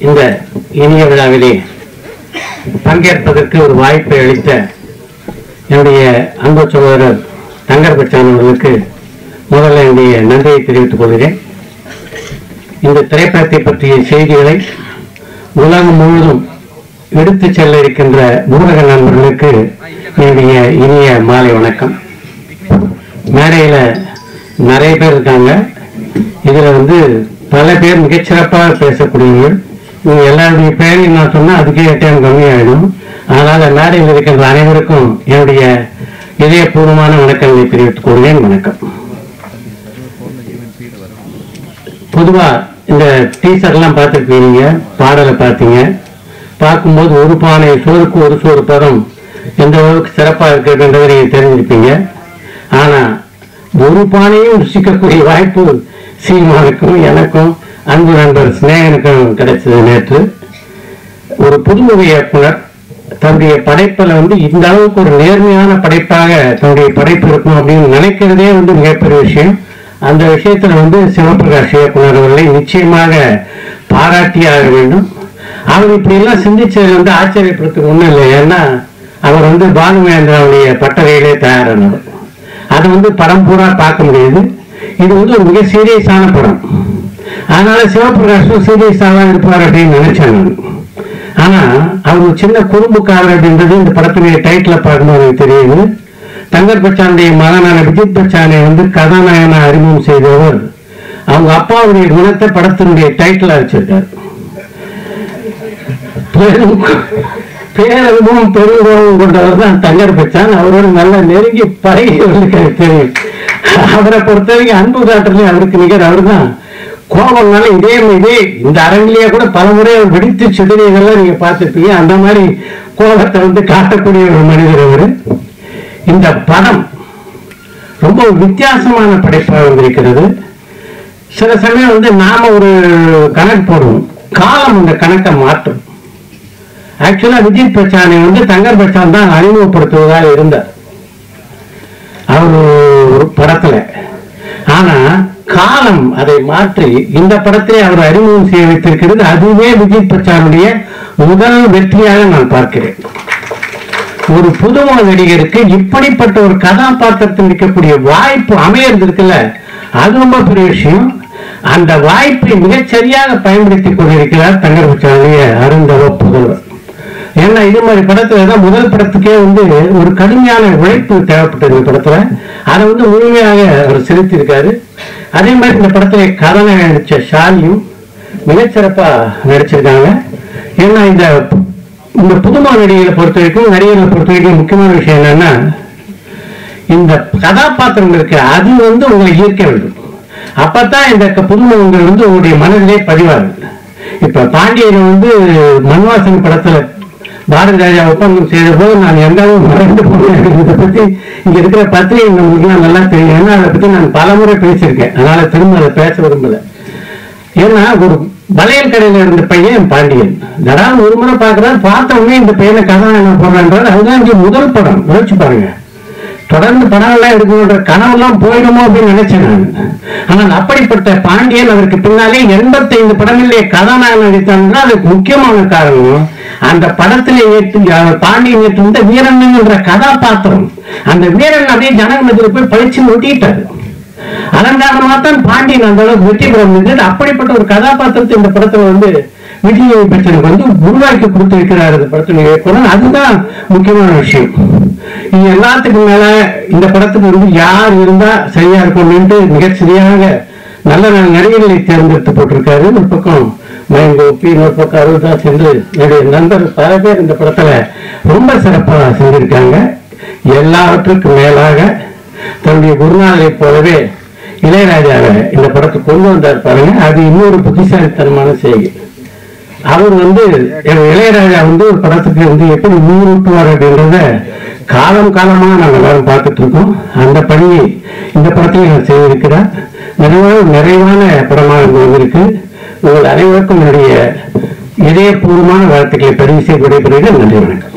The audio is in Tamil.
இந்த இனிய விழாவிலே பங்கேற்பதற்கு ஒரு வாய்ப்பை அளித்த என்னுடைய அன்பு சகோதரர் தங்கர் பச்சான் அவர்களுக்கு முதல்ல என்னுடைய நன்றியை தெரிவித்துக் கொள்கிறேன். இந்த திரைப்படத்தை பற்றிய செய்திகளை உலகம் முழுவதும் எடுத்துச் செல்ல இருக்கின்ற ஊடக நண்பர்களுக்கு என்னுடைய இனிய மாலை வணக்கம். மேடையில நிறைய பேர் இருக்காங்க. இதுல பல பேர் மிகச்சிறப்பாக பேசக்கூடியவர்கள். நீங்க எல்லாருடைய பேரையும் நான் சொன்னா அதுக்கே டைம் கம்மியாயிடும். அதனால மேடையில் இருக்கின்ற அனைவருக்கும் என்னுடைய இதயபூர்வமான வணக்கங்களை தெரிவித்துக் கொள்கிறேன். வணக்கம். பொதுவா இந்த டீசர் எல்லாம் பார்த்துருக்கீங்க, பாடலை பார்த்தீங்க. பார்க்கும்போது ஒரு பானை சோறுக்கு ஒரு சோறு பதம் எந்த அளவுக்கு சிறப்பாக இருக்கிறதுன்றதை நீங்க தெரிஞ்சிருப்பீங்க. ஆனா ஒரு பானையும் ருசிக்கக்கூடிய வாய்ப்பு சீமானுக்கும் எனக்கும் அன்பு நண்பர் ஸ்நேகனுக்கும் கிடைச்சது. நேற்று ஒரு புதுமுக இயக்குனர் தன்னுடைய படைப்பில் இந்த அளவுக்கு ஒரு நேர்மையான படைப்பாக தன்னுடைய படைப்பு இருக்கும் அப்படின்னு நினைக்கிறதே மிகப்பெரிய விஷயம். அந்த விஷயத்துல சிவபிரகாஷ் இயக்குனர் அவர்களை நிச்சயமாக பாராட்டியாக வேண்டும். அவர் இப்படி எல்லாம் சிந்திச்சது ஆச்சரியப்படுறதுக்கு ஒண்ணும் இல்லை. ஏன்னா அவர் பாலுமகேந்திராவுடைய பட்டறையிலே தயாரானவர். அதை படம் பூரா பார்க்க முடியுது. இது ஒரு மிக சீரியஸான படம். அதனால சிவபிரகாஷும் சீரியஸாக இருப்பார் அப்படின்னு நினைச்சேன். ஆனா அவர் சின்ன குறும்புக்காரர் அப்படின்றது இந்த படத்துடைய டைட்டில பார்க்கும்போது தெரியுது. தங்கர் பச்சானுடைய மகனான விஜித் பச்சானை கதாநாயகனா அறிமுகம் செய்தவர் அவங்க அப்பாவுடைய குணத்தை படத்தினுடைய டைட்டிலா வச்சிருக்காரு. பேரனும் பெருங்கோபம் கொண்டவர் தான் தங்கர் பச்சான். அவரோட நல்ல நெருங்கி பழகியவர்களுக்கு தெரியும். அவரை பொறுத்த வரைக்கும் அன்பு காட்டுறதுல அவருக்கு நிகர் அவர் தான். கோபம்னால இதே இந்த அரங்கிலேயே கூட பல முறை அவர் வெடித்து சிதறியதெல்லாம் நீங்க பார்த்துருப்பீங்க. அந்த மாதிரி கோபத்தை காட்டக்கூடிய ஒரு மனிதர் அவரு. இந்த படம் ரொம்ப வித்தியாசமான படைப்பாக வந்திருக்கிறது. சில சமயம் நாம ஒரு கணக்கு போடுவோம், காலம் அந்த கணக்கை மாற்றும். ஆக்சுவலா விஜித் பச்சானை தங்கர் பச்சான் தான் அறிமுகப்படுத்துவதாக இருந்தார் அவர் ஒரு படத்துல. ஆனா காலம் அதை மாற்றி இந்த படத்தை அவர் அறிமுகம் செய்ய வைத்திருக்கிறது. அதுவே விஜித் பச்சானுடைய முதல் வெற்றியாக நான் பார்க்கிறேன். ஒரு புதுமுக நடிகருக்கு இப்படிப்பட்ட ஒரு கதாபாத்திரத்தில் இருக்கக்கூடிய வாய்ப்பு அமையறது இருக்குல்ல, அது ரொம்ப பெரிய விஷயம். அந்த வாய்ப்பை மிகச்சரியாக பயன்படுத்திக் கொண்டிருக்கிறார் தங்கர் பச்சானுடைய அருந்தவ புதல்வர். ஏன்னா இது மாதிரி படத்துல முதல் படத்துக்கே ஒரு கடுமையான உழைப்பு தேவைப்பட்டது. இந்த படத்துல அதை முழுமையாக அவர் செலுத்தியிருக்காரு. அதே மாதிரி இந்த படத்துல கதாநாயகன் நடிச்ச ஷாலியும் மிகச்சிறப்பா நடிச்சிருக்காங்க. ஏன்னா இந்த புதுமுக நடிகர்களை பொறுத்த வரைக்கும் முக்கியமான விஷயம் என்னன்னா, இந்த கதாபாத்திரம் இருக்கு அது உங்களை ஈர்க்க வேண்டும். அப்பதான் இந்த புதுமுகங்கள் உங்களுடைய மனதிலே பதிவாரு. இப்ப பாண்டியன் மன்வாசன் படத்துல பாரதி ராஜா ஒப்பந்தம் செய்த போது நான் எந்த அளவு மறந்து போனேன். இதை பத்தி இங்க இருக்கிற பத்திரிகை நம்மளுக்குலாம் நல்லா தெரியும். ஏன்னா அதை பத்தி நான் பல முறை பேசியிருக்கேன். அதனால திரும்ப அதை பேச விரும்பல. ஏன்னா ஒரு வளையல் கடையில இருந்த பையன் பாண்டியன் தடால் ஒரு முறை பார்க்கிறார். பார்த்த உடனே இந்த பையனை கதாநாயகன் போடுறான்றார். அதுதான் இங்க முதல் படம். யோசிச்சு பாருங்க. தொடர்ந்து படங்கள்லாம் எடுக்கணுன்ற கனவெல்லாம் போயிடுமோ அப்படின்னு நினைச்சேன் நான். ஆனால் அப்படிப்பட்ட பாண்டியன் அதற்கு பின்னாலே 85 படங்களிலே கதாநாயகன் நடித்தார். அதுக்கு முக்கியமான காரணம் அந்த படத்திலே பாண்டியன் ஏற்று வீரன் என்ற கதாபாத்திரம். அந்த வீரன் அப்படியே ஜனங்கள் போய் பழிச்சு ஒட்டிட்டாரு. அதன் காரணமாக தான் பாண்டியன் அந்த அளவுக்கு வெற்றி பெற முடிந்தது. அப்படிப்பட்ட ஒரு கதாபாத்திரத்தை இந்த படத்துல விஜய் பச்சனுக்கு உருவாக்கி கொடுத்திருக்கிறார் இந்த படத்துல இயக்குனர். அதுதான் முக்கியமான விஷயம். இது எல்லாத்துக்கும் மேல இந்த படத்துக்கு யார் இருந்தா சரியா இருக்கும்னு மிகச்சரியாக நல்ல நல்ல நடிகர்களை தேர்ந்தெடுத்து போட்டிருக்காரு. ஒரு பக்கம் மயங்கோப்பி, இன்னொரு பக்கம் அருள்தாஸ் என்று என்னுடைய நண்பர் பல பேர் இந்த படத்துல ரொம்ப சிறப்பாக செஞ்சிருக்காங்க. எல்லாவற்றுக்கும் மேலாக தன்னுடைய குருநாதரை போலவே இளையராஜாவை இந்த படத்தை கொண்டு வந்தார் பாருங்க. அது இன்னொரு புத்திசாலித்தனமான செய்தி. அவர் இளையராஜா ஒரு படத்துக்கு எப்படி ஊருட்டுவார் அப்படின்றத காலம் காலமா நாங்கள் எல்லாரும் பார்த்துட்டு இருக்கோம். அந்த பணியை இந்த படத்தில் செய்திருக்கிறார். நிறைவான படமாக வந்திருக்கு. உங்கள் அனைவருக்கும் என்னுடைய இதயபூர்வமான வாழ்த்துக்களை பதிவு செய்து விடைபெறுகிறேன். நன்றி, வணக்கம்.